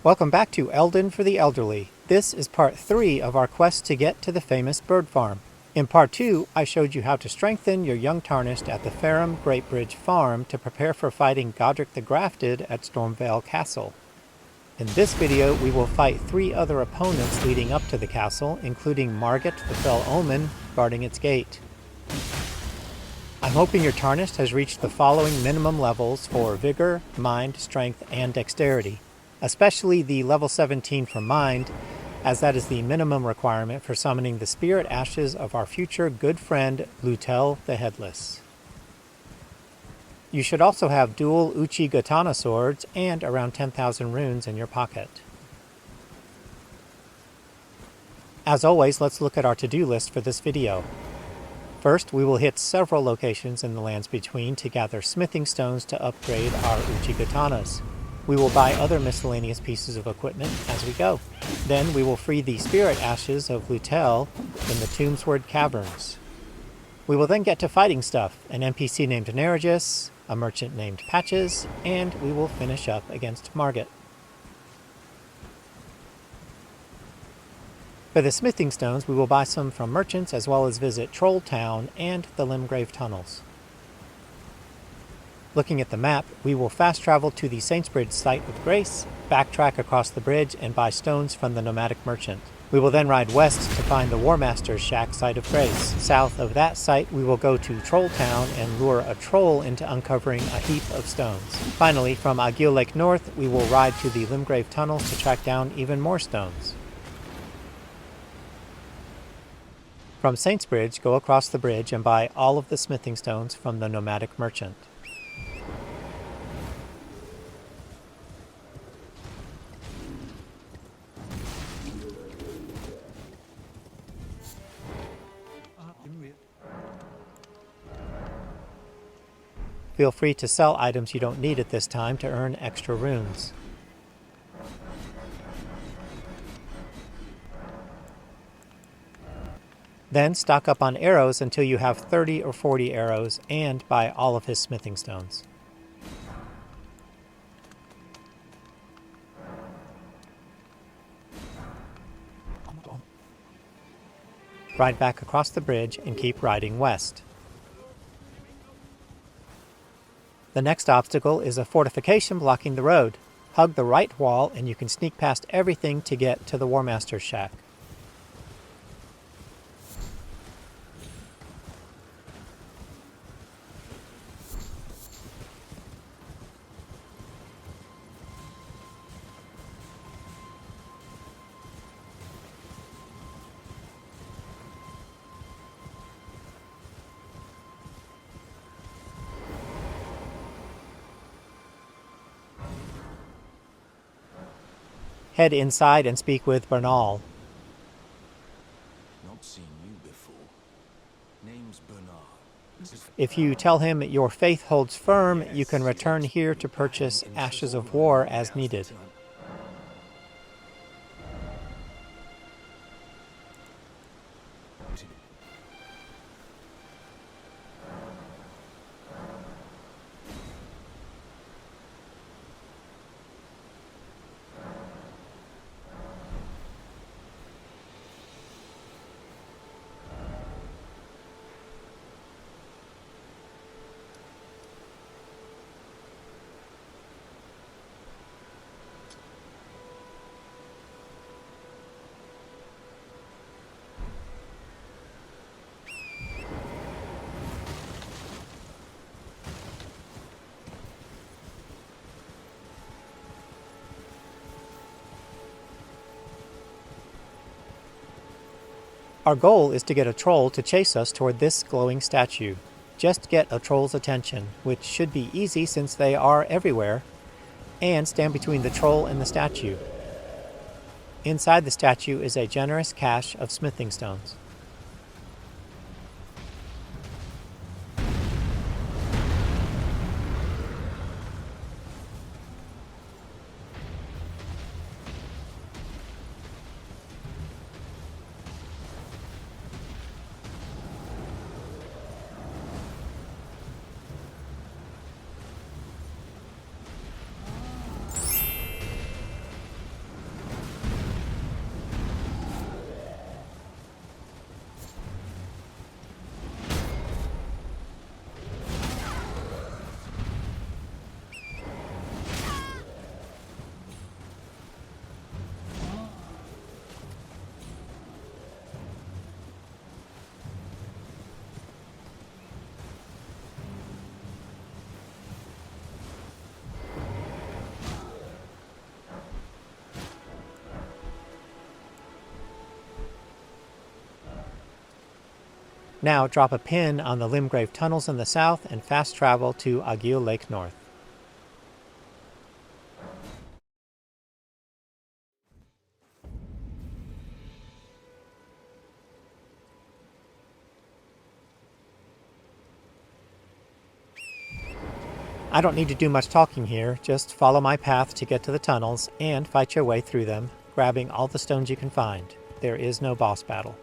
Welcome back to Elden for the Elderly. This is part 3 of our quest to get to the famous bird farm. In part 2, I showed you how to strengthen your young Tarnished at the Farum Greatbridge farm to prepare for fighting Godric the Grafted at Stormveil Castle. In this video, we will fight 3 other opponents leading up to the castle, including Margit the Fell Omen, guarding its gate. I'm hoping your Tarnished has reached the following minimum levels for Vigor, Mind, Strength, and Dexterity, especially the level 17 for Mind, as that is the minimum requirement for summoning the spirit ashes of our future good friend Lhutel the Headless. You should also have dual Uchigatanas swords and around 10,000 runes in your pocket. As always, let's look at our to-do list for this video. First, we will hit several locations in the lands between to gather smithing stones to upgrade our Uchigatanas. We will buy other miscellaneous pieces of equipment as we go. Then we will free the spirit ashes of Lhutel in the Tombsward Caverns. We will then get to fighting stuff, an NPC named Nerijus, a merchant named Patches, and we will finish up against Margit. For the smithing stones, we will buy some from merchants as well as visit Troll Town and the Limgrave tunnels. Looking at the map, we will fast travel to the Saintsbridge site with Grace, backtrack across the bridge, and buy stones from the Nomadic merchant. We will then ride west to find the Warmaster's shack site of Grace. South of that site, we will go to Troll Town and lure a troll into uncovering a heap of stones. Finally, from Ahgeel Lake North, we will ride to the Limgrave tunnels to track down even more stones. From Saintsbridge, go across the bridge and buy all of the smithing stones from the Nomadic merchant. Feel free to sell items you don't need at this time to earn extra runes. Then stock up on arrows until you have 30 or 40 arrows and buy all of his smithing stones. Ride back across the bridge and keep riding west. The next obstacle is a fortification blocking the road. Hug the right wall and you can sneak past everything to get to the Warmaster's shack. Head inside and speak with Bernal. Not seen you before. Name's Bernal. If you tell him your faith holds firm, you can return here to purchase Ashes of War as needed. Our goal is to get a troll to chase us toward this glowing statue. Just get a troll's attention, which should be easy since they are everywhere, and stand between the troll and the statue. Inside the statue is a generous cache of smithing stones. Now drop a pin on the Limgrave tunnels in the south and fast travel to Ahgeel Lake North. I don't need to do much talking here, just follow my path to get to the tunnels and fight your way through them, grabbing all the stones you can find. There is no boss battle.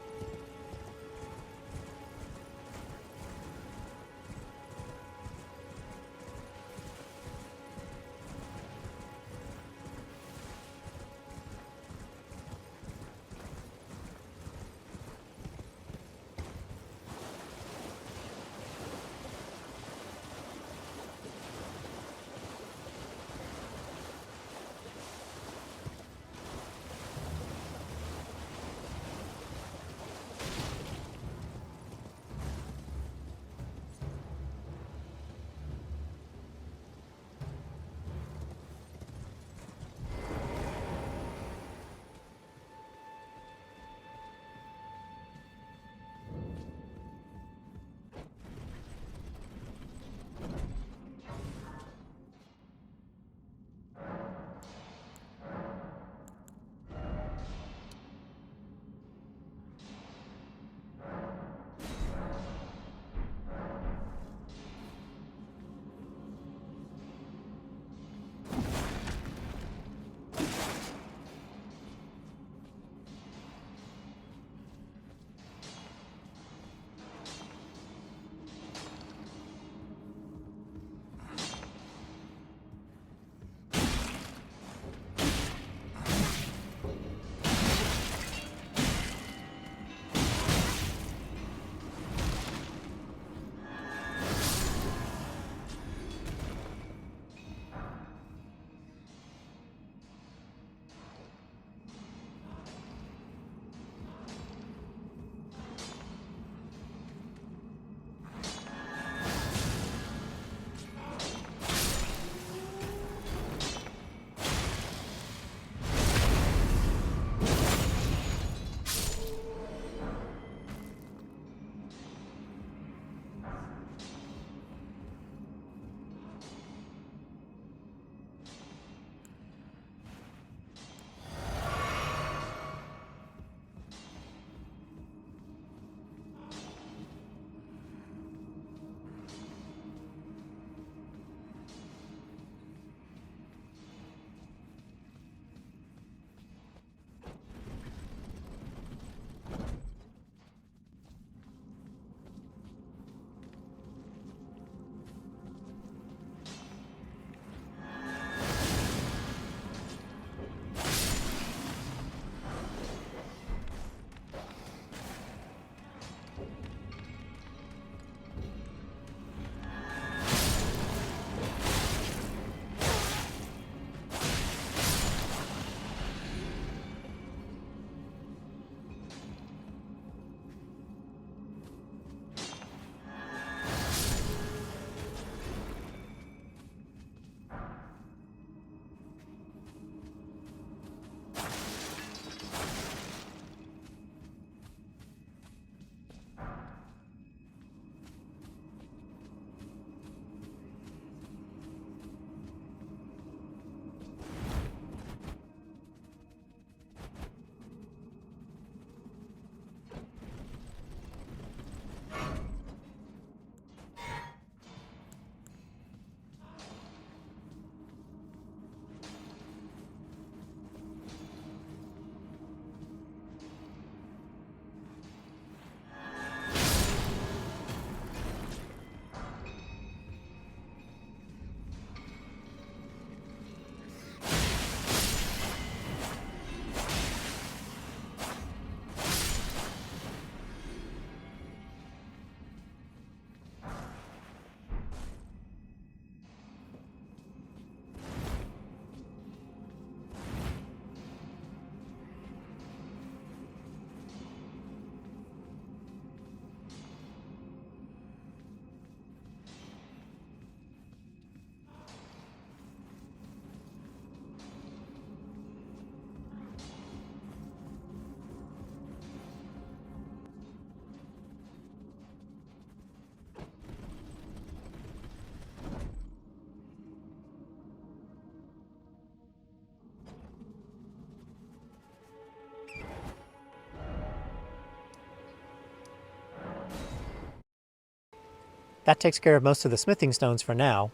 That takes care of most of the smithing stones for now.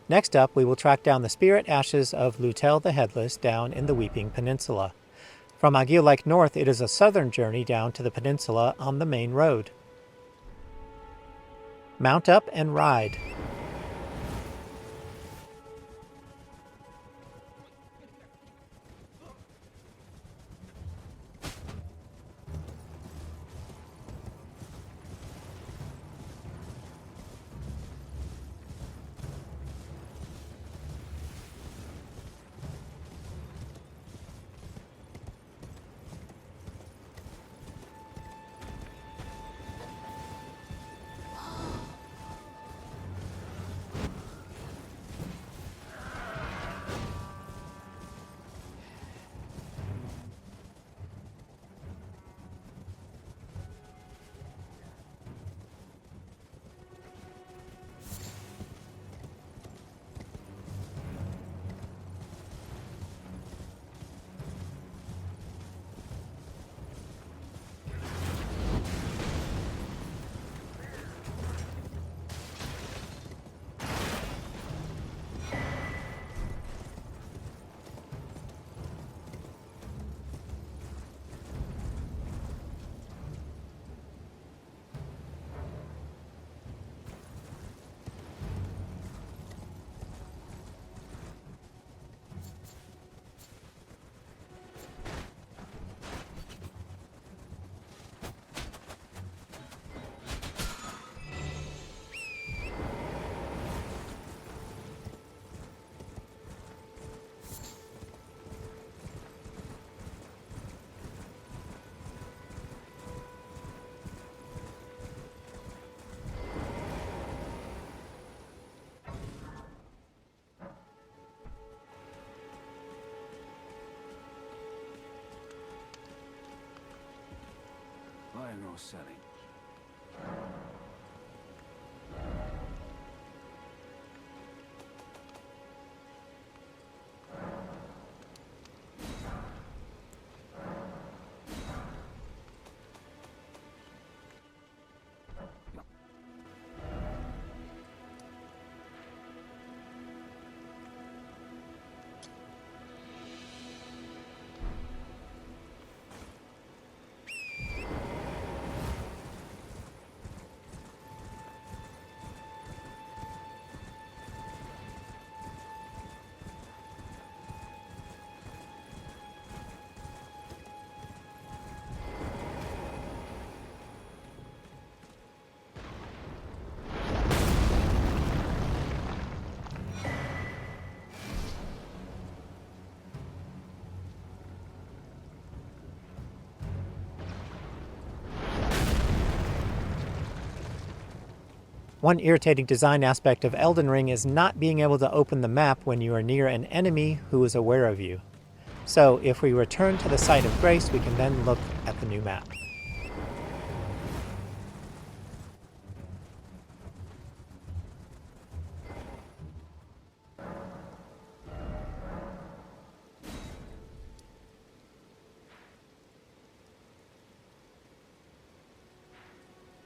Next up, we will track down the spirit ashes of Lhutel the Headless down in the Weeping Peninsula. From Ahgeel Lake north, it is a southern journey down to the peninsula on the main road. Mount up and ride. Buying or selling? One irritating design aspect of Elden Ring is not being able to open the map when you are near an enemy who is aware of you. So if we return to the site of grace, we can then look at the new map.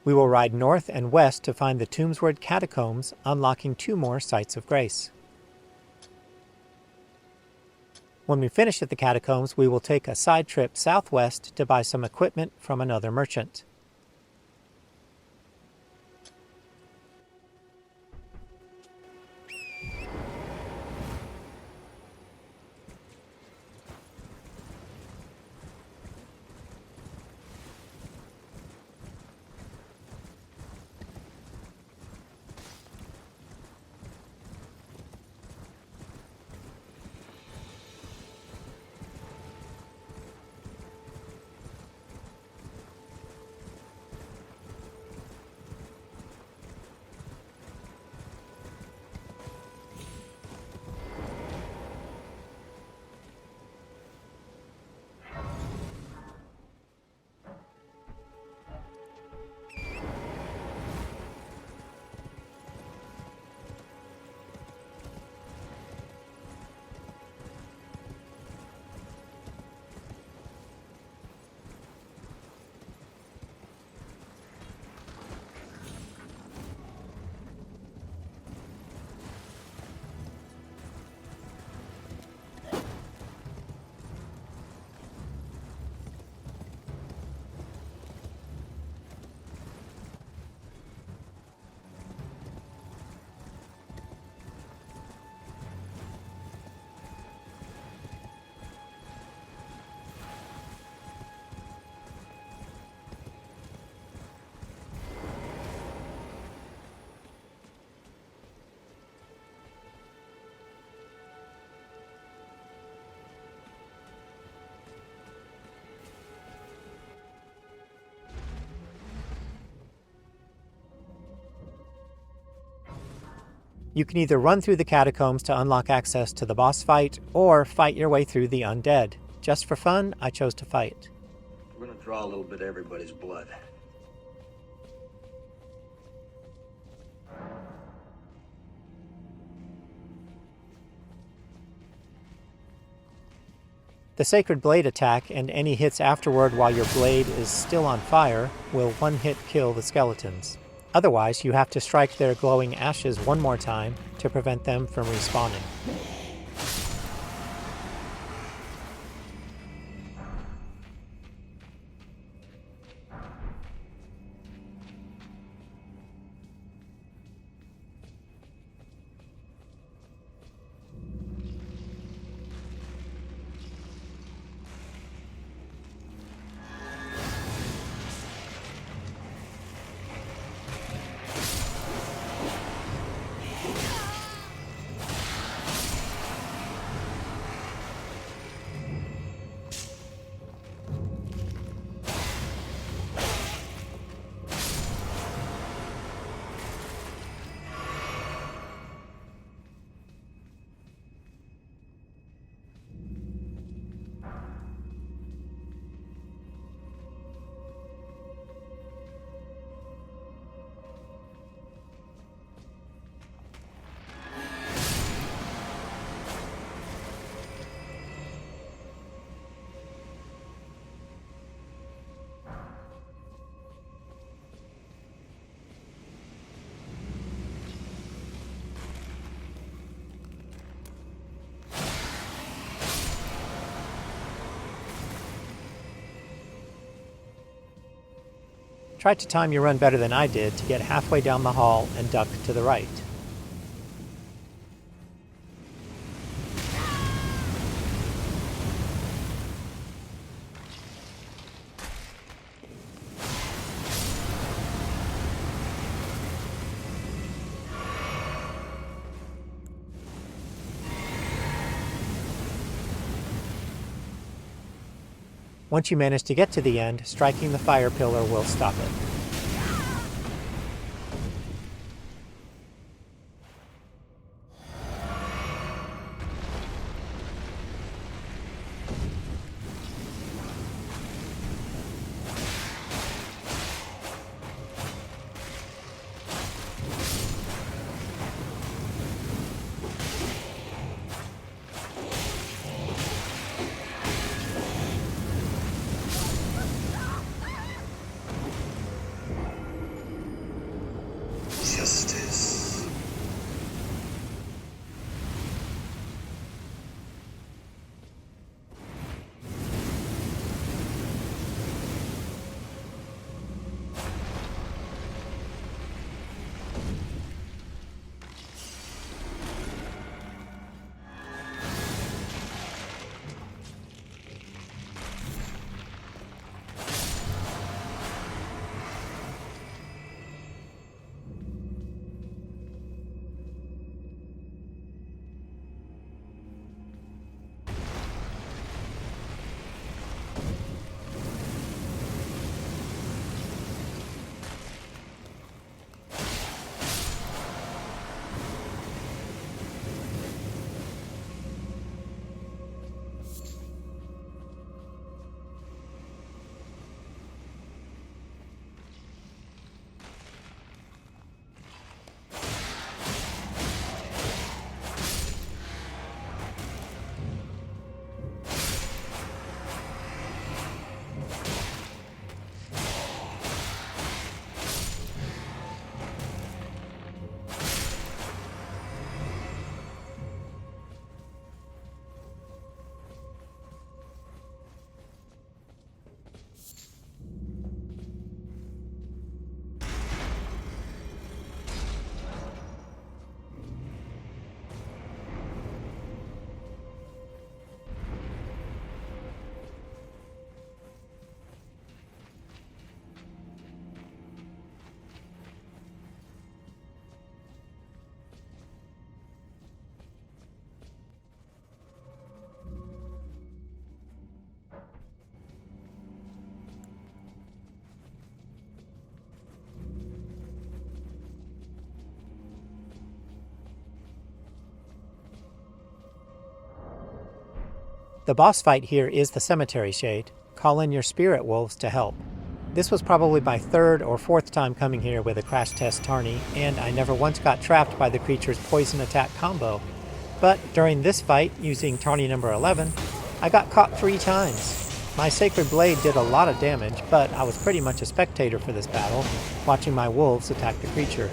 We will ride north and west to find the To Tombsward Catacombs, unlocking 2 more sites of grace. When we finish at the catacombs, we will take a side trip southwest to buy some equipment from another merchant. You can either run through the catacombs to unlock access to the boss fight, or fight your way through the undead. Just for fun, I chose to fight. We're gonna draw a little bit of everybody's blood. The Sacred Blade attack and any hits afterward while your blade is still on fire will one-hit kill the skeletons. Otherwise, you have to strike their glowing ashes one more time to prevent them from respawning. Try to time your run better than I did to get halfway down the hall and duck to the right. Once you manage to get to the end, striking the fire pillar will stop it. The boss fight here is the Cemetery Shade. Call in your spirit wolves to help. This was probably my third or fourth time coming here with a crash test Tarny, and I never once got trapped by the creature's poison attack combo. But during this fight, using Tarny number 11, I got caught 3 times. My Sacred Blade did a lot of damage, but I was pretty much a spectator for this battle, watching my wolves attack the creature.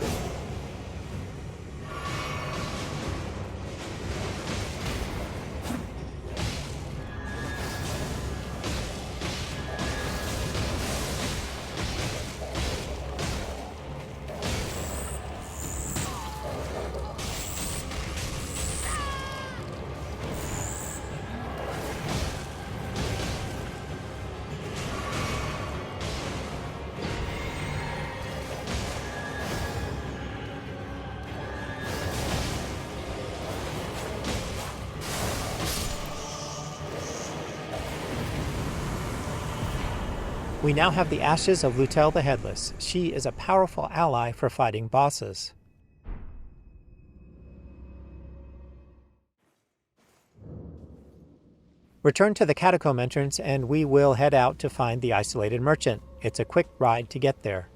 We now have the ashes of Lhutel the Headless. She is a powerful ally for fighting bosses. Return to the catacomb entrance and we will head out to find the isolated merchant. It's a quick ride to get there.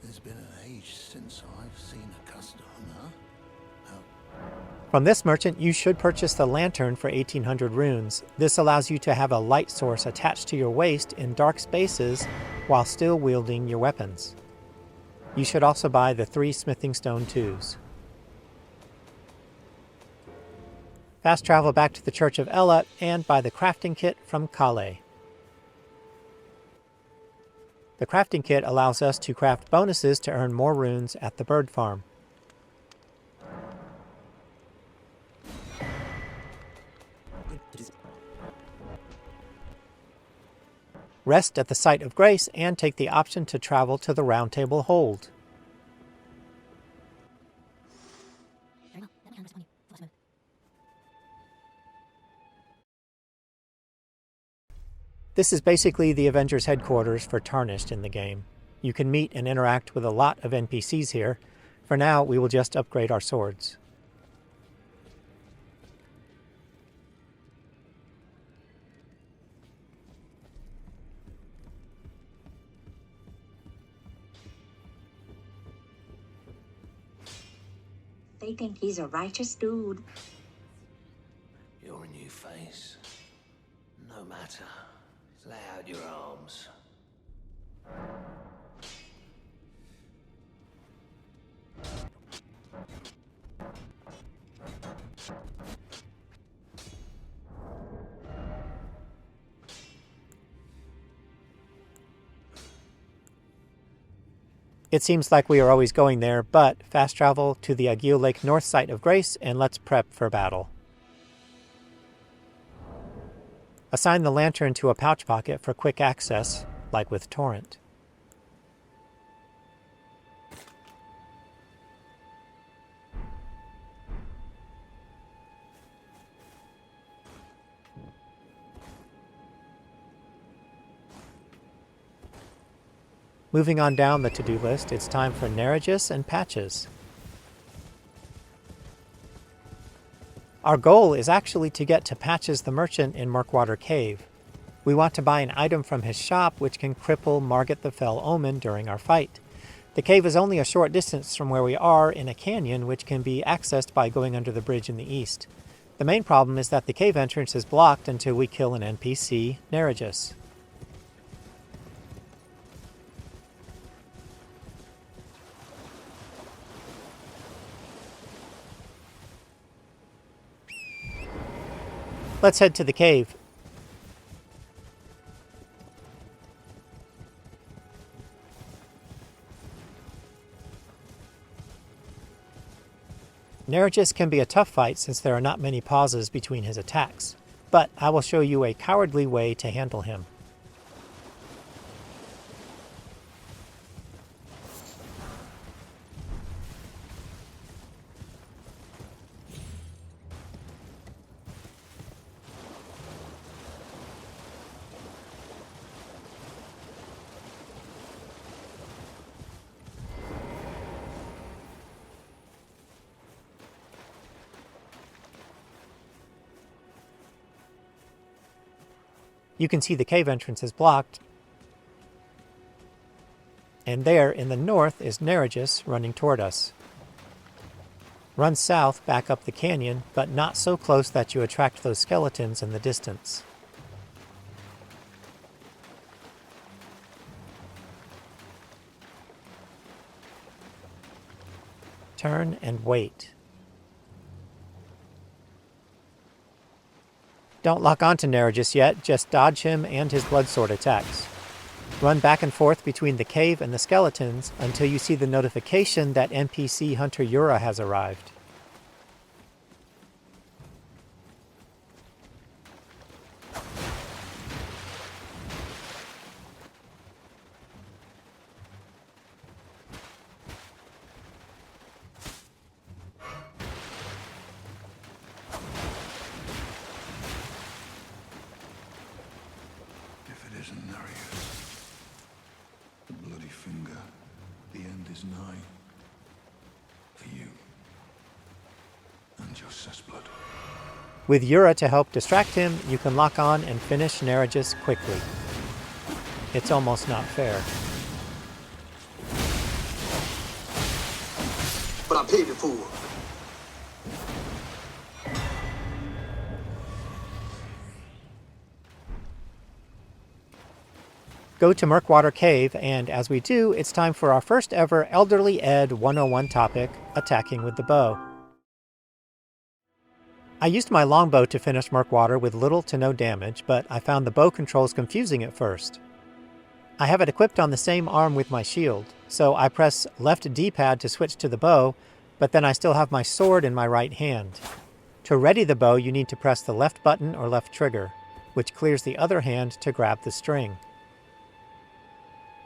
It's been an age since I've seen a customer. From this merchant, you should purchase the lantern for 1800 runes. This allows you to have a light source attached to your waist in dark spaces while still wielding your weapons. You should also buy the 3 smithing stone tools. Fast travel back to the Church of Elleh and buy the crafting kit from Kale. The crafting kit allows us to craft bonuses to earn more runes at the bird farm. Rest at the Site of Grace and take the option to travel to the Roundtable Hold. This is basically the Avengers headquarters for Tarnished in the game. You can meet and interact with a lot of NPCs here. For now, we will just upgrade our swords. They think he's a righteous dude. You're a new face. No matter. Lay out your arms. It seems like we are always going there, but fast travel to the Ahgeel Lake North Site of Grace and let's prep for battle. Assign the lantern to a pouch pocket for quick access, like with Torrent. Moving on down the to-do list, it's time for Nerijus and Patches. Our goal is actually to get to Patches the Merchant in Murkwater Cave. We want to buy an item from his shop which can cripple Margit the Fell Omen during our fight. The cave is only a short distance from where we are in a canyon which can be accessed by going under the bridge in the east. The main problem is that the cave entrance is blocked until we kill an NPC, Nerijus. Let's head to the cave. Nerijus can be a tough fight since there are not many pauses between his attacks, but I will show you a cowardly way to handle him. You can see the cave entrance is blocked, and there in the north is Nerijus running toward us. Run south back up the canyon, but not so close that you attract those skeletons in the distance. Turn and wait. Don't lock onto Nerijus yet, just dodge him and his bloodsword attacks. Run back and forth between the cave and the skeletons until you see the notification that NPC Hunter Yura has arrived. With Yura to help distract him, you can lock on and finish Nerijus quickly. It's almost not fair. But I paid it for. Go to Murkwater Cave, and as we do, it's time for our first ever Elderly Ed 101 topic, attacking with the bow. I used my longbow to finish Murkwater with little to no damage, but I found the bow controls confusing at first. I have it equipped on the same arm with my shield, so I press left D-pad to switch to the bow, but then I still have my sword in my right hand. To ready the bow, you need to press the left button or left trigger, which clears the other hand to grab the string.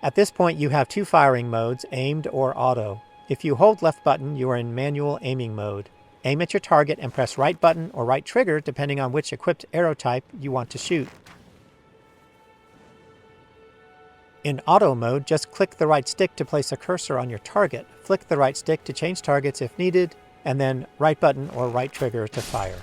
At this point, you have two firing modes, aimed or auto. If you hold left button, you are in manual aiming mode. Aim at your target and press right button or right trigger depending on which equipped arrow type you want to shoot. In auto mode, just click the right stick to place a cursor on your target, flick the right stick to change targets if needed, and then right button or right trigger to fire.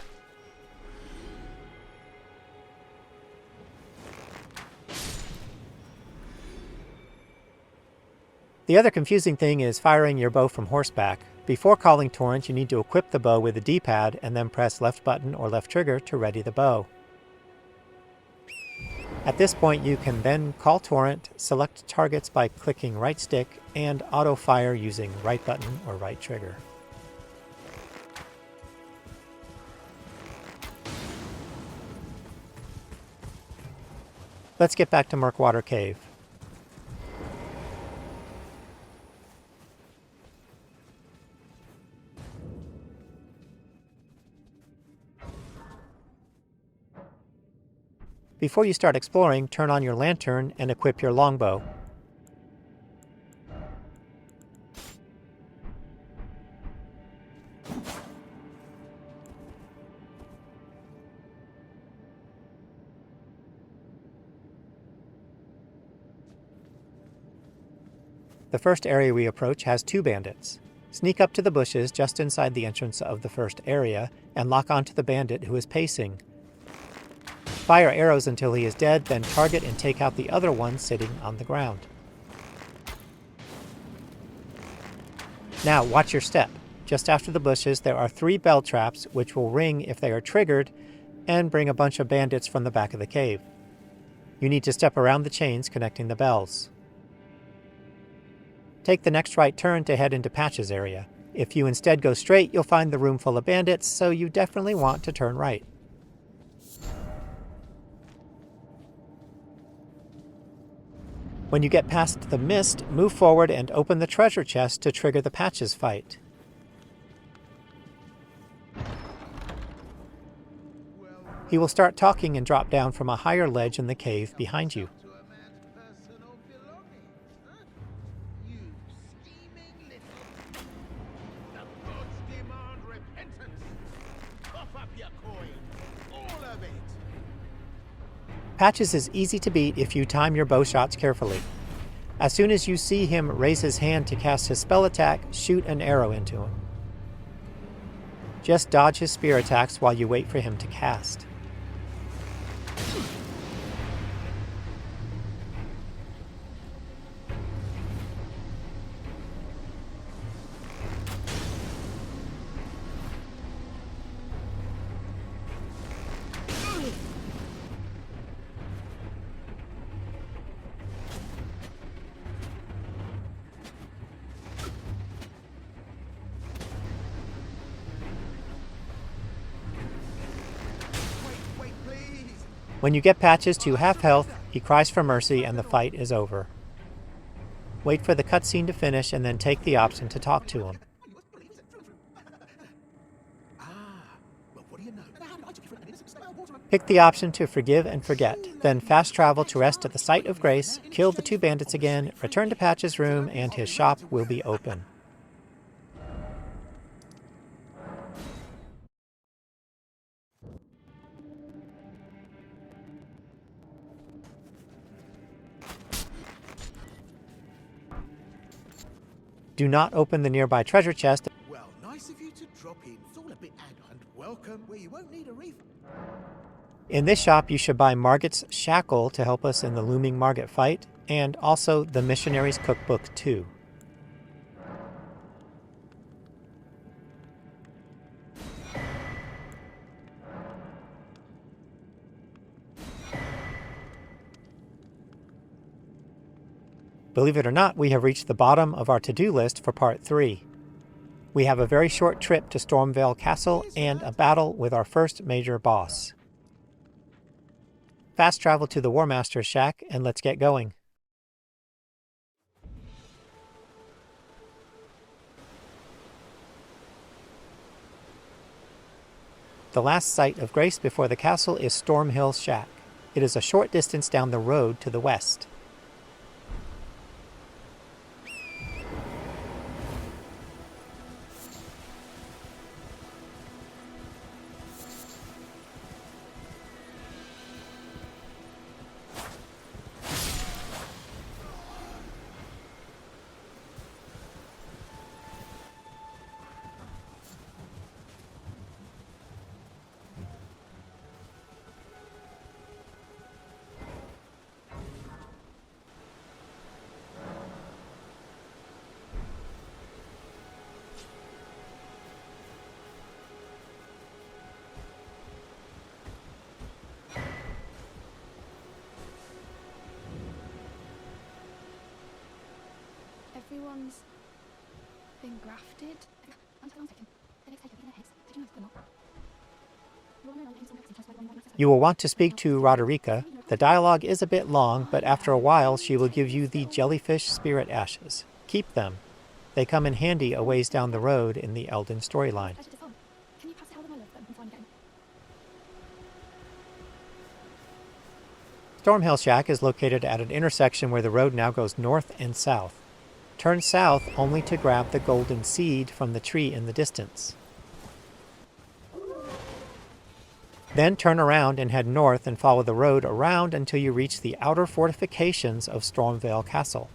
The other confusing thing is firing your bow from horseback. Before calling Torrent, you need to equip the bow with the D-pad and then press left button or left trigger to ready the bow. At this point, you can then call Torrent, select targets by clicking right stick, and auto-fire using right button or right trigger. Let's get back to Murkwater Cave. Before you start exploring, turn on your lantern and equip your longbow. The first area we approach has two bandits. Sneak up to the bushes just inside the entrance of the first area and lock onto the bandit who is pacing. Fire arrows until he is dead, then target and take out the other one sitting on the ground. Now watch your step. just after the bushes, there are 3 bell traps which will ring if they are triggered and bring a bunch of bandits from the back of the cave. You need to step around the chains connecting the bells. Take the next right turn to head into Patches area. If you instead go straight, you'll find the room full of bandits, so you definitely want to turn right. When you get past the mist, move forward and open the treasure chest to trigger the Patches fight. He will start talking and drop down from a higher ledge in the cave behind you. Patches is easy to beat if you time your bow shots carefully. As soon as you see him raise his hand to cast his spell attack, shoot an arrow into him. Just dodge his spear attacks while you wait for him to cast. When you get Patches to half health, he cries for mercy and the fight is over. Wait for the cutscene to finish and then take the option to talk to him. Pick the option to forgive and forget, then fast travel to rest at the site of grace, kill the 2 bandits again, return to Patches' room, and his shop will be open. Do not open the nearby treasure chest. Well, nice of you to drop in. It's all a bit and welcome where you won't need a refund. In this shop, you should buy Margit's shackle to help us in the looming Margit fight, and also the Missionary's Cookbook too. Believe it or not, we have reached the bottom of our to-do list for Part 3. We have a very short trip to Stormveil Castle and a battle with our first major boss. Fast travel to the Warmaster's shack and let's get going. The last site of grace before the castle is Stormhill's shack. It is a short distance down the road to the west. Everyone's been grafted. You will want to speak to Roderica. The dialogue is a bit long, but after a while she will give you the jellyfish spirit ashes. Keep them. They come in handy a ways down the road in the Elden storyline. Stormhill Shack is located at an intersection where the road now goes north and south. Turn south only to grab the golden seed from the tree in the distance. Then turn around and head north and follow the road around until you reach the outer fortifications of Stormveil Castle.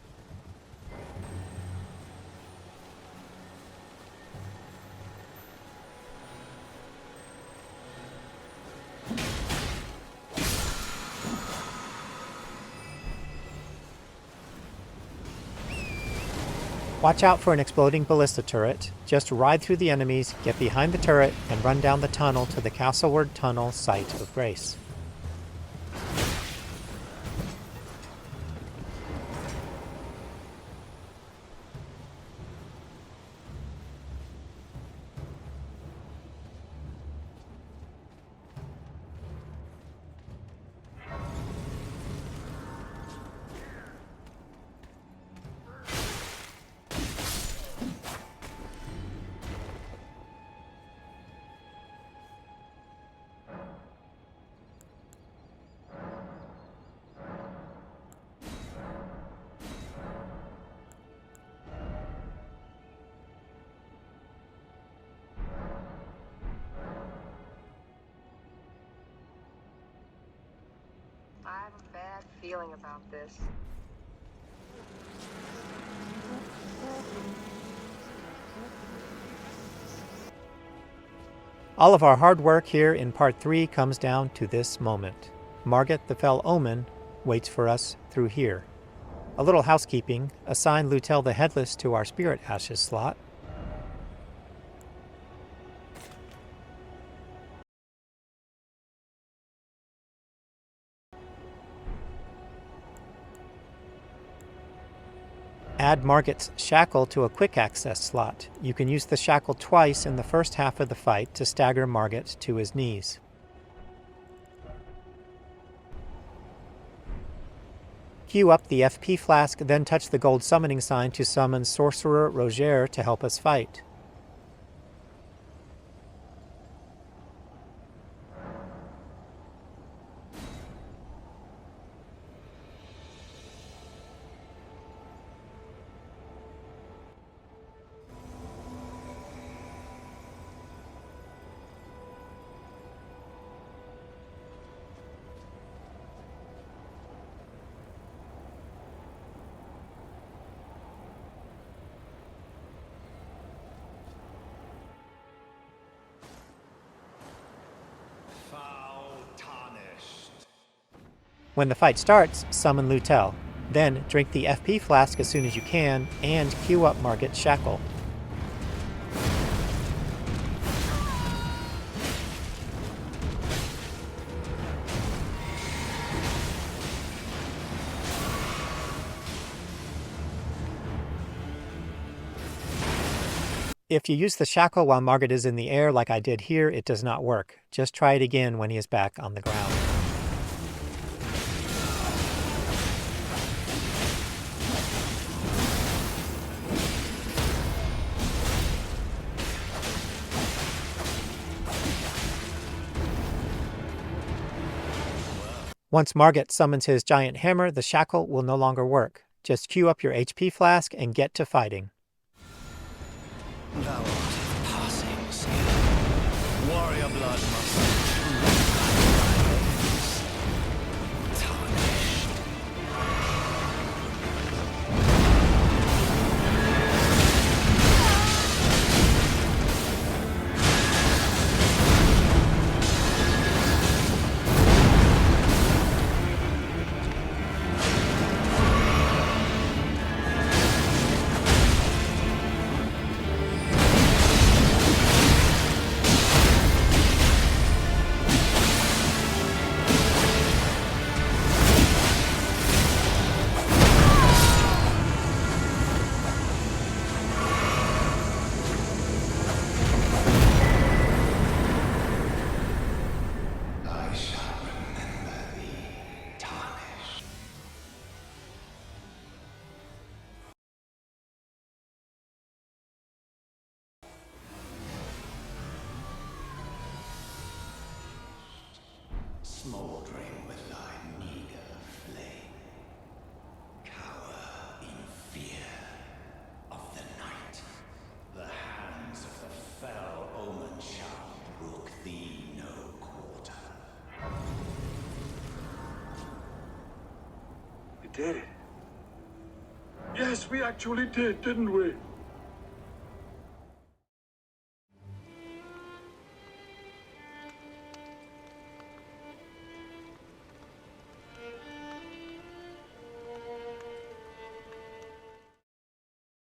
Watch out for an exploding ballista turret. Just ride through the enemies, get behind the turret, and run down the tunnel to the Castleward Tunnel Site of Grace. I have a bad feeling about this. All of our hard work here in Part 3 comes down to this moment. Margit the Fell Omen waits for us through here. A little housekeeping: assign Lhutel the Headless to our Spirit Ashes slot. Add Margit's Shackle to a quick access slot. You can use the Shackle twice in the first half of the fight to stagger Margit to his knees. Queue up the FP flask, then touch the gold summoning sign to summon Sorcerer Roger to help us fight. When the fight starts, summon Lhutel. Then drink the FP flask as soon as you can, and queue up Margit's Shackle. If you use the Shackle while Margit is in the air like I did here, it does not work. Just try it again when he is back on the ground. Once Margit summons his giant hammer, the Shackle will no longer work. Just queue up your HP flask and get to fighting. Thou art of passing skill. Warrior blood must tarnished. Smouldering with thy meager flame, cower in fear of the night. The hands of the Fell Omen shall brook thee no quarter. We did it. Yes, we actually did, didn't we?